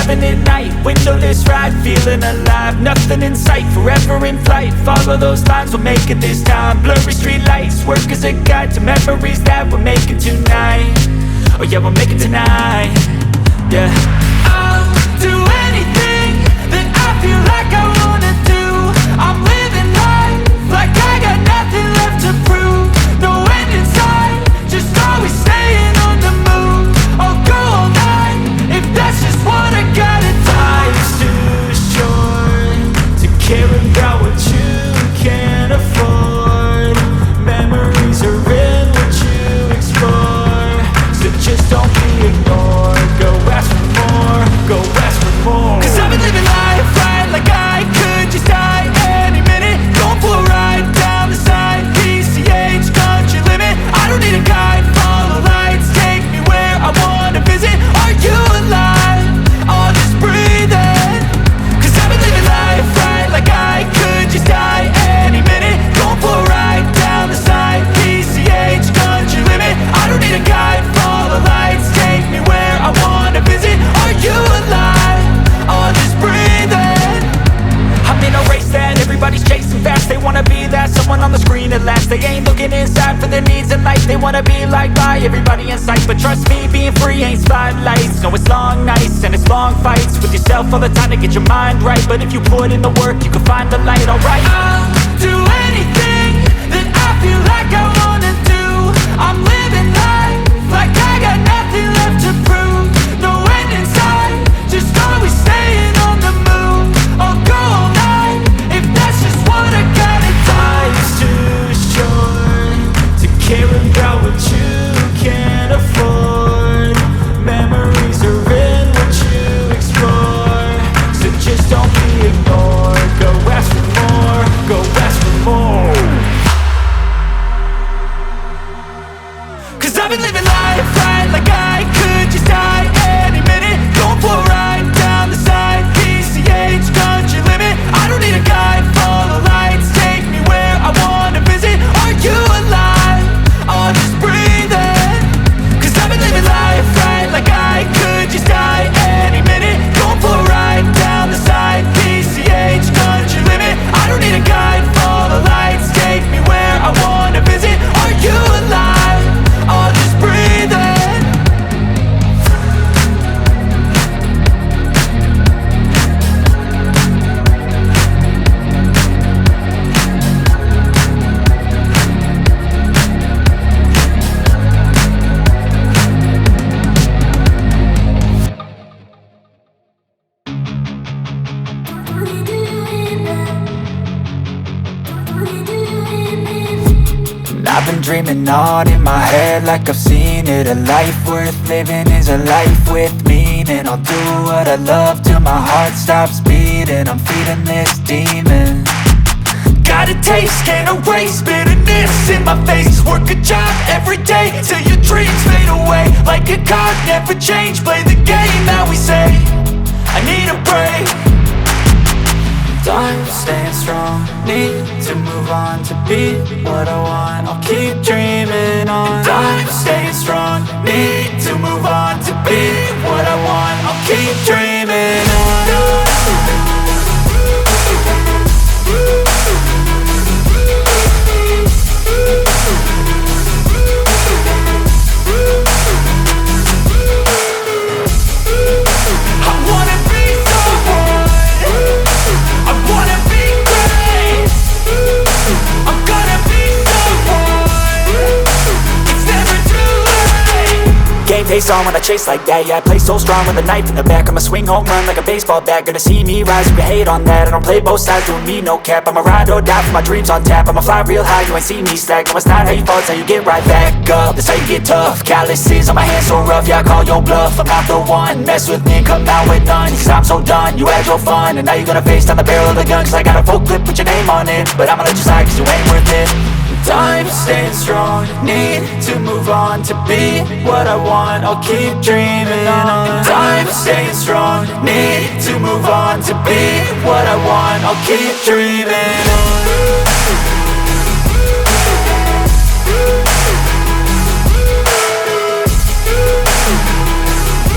having it night, windowless ride, feeling alive. Nothing in sight, forever in flight. Follow those lines, we'll make it this time. Blurry street lights, work as a guide to memories that we're making tonight. Oh yeah, we'll make it tonight. Yeah. I'll do anything that I feel like I wanna do. I'm living life like I got nothing left to prove. No end in sight, just always staying on the move. I'll go all night if that's just what I gotta do. Life's too short to care about what you can't afford. Memories are in what you explore, so just don't be ignored. Go ask for more, go ask for more. Cause I've been living life right like I could just die any minute. Going for a ride down the side, PCH, country limit. I don't need a guide, follow lights, take me where I wanna visit. Are you alive? Or just breathing? Cause I've been living life right like I could just die any minute. Going for a ride down the side, PCH, country limit. I don't need a guide, follow lights, take me where I wanna visit. Are you alive? Or just breathing? I'm in a race that everybody's chasing fast. They wanna be that someone on the screen at last. They ain't looking inside for their needs in life. They wanna be liked by everybody in sight. But trust me, being free ain't spotlights. No, it's long nights and it's long fights with yourself all the time to get your mind right. But if you put in the work, you can find the light, alright. I'll do anything that I feel like I wanna do. I'm living life like I got nothing left to prove. No end in sight, just always staying on the move. I'll go all night if that's just what I gotta do. Life's too short to care about what you can't afford. Memories are in what you explore, so just don't be ignored. Go ask for more, go ask for more. Cause I've been living life right like I could just die any minute. Going for a ride down the side, PCH, country limit. I don't need a guide, follow lights, take me where I wanna visit. Are you alive? Or just breathing? Cause I've been living life right like I could just die any minute. Going for a ride down the side, PCH, country limit. I don't need a guide, follow lights, take me where I wanna visit. Are you alive? Or just breathing? I've been dreaming on in my head like I've seen it. A life worth living is a life with meaning. I'll do what I love till my heart stops beating. I'm feeding this demon. Got a taste, can't erase bitterness in my face. Work a job every day till your dreams fade away. Like a card, never change, play the game that we say. I need a break. I'm staying strong, need to move on to be what I want. I'll keep dreaming on. I'm staying strong, need to move on to be what I want. I'll keep dreaming on. Face on when I chase like that. Yeah, I play so strong with a knife in the back. I'ma swing home run like a baseball bat. Gonna see me rise, you can hate on that. I don't play both sides, doing me no cap. I'ma ride or die for my dreams on tap. I'ma fly real high, you ain't see me slack. No, it's not how you fall, it's how you get right back up. That's how you get tough. Calluses on my hands so rough, yeah, I call your bluff. I'm not the one, mess with me and come out with none. Cause I'm so done, you had your fun. And now you're gonna face down the barrel of the gun. Cause I got a full clip with your name on it. But I'ma let you slide cause you ain't worth it. I'm staying strong, need to move on to be what I want. I'll keep dreaming on. I'm staying strong, need to move on to be what I want. I'll keep dreaming on.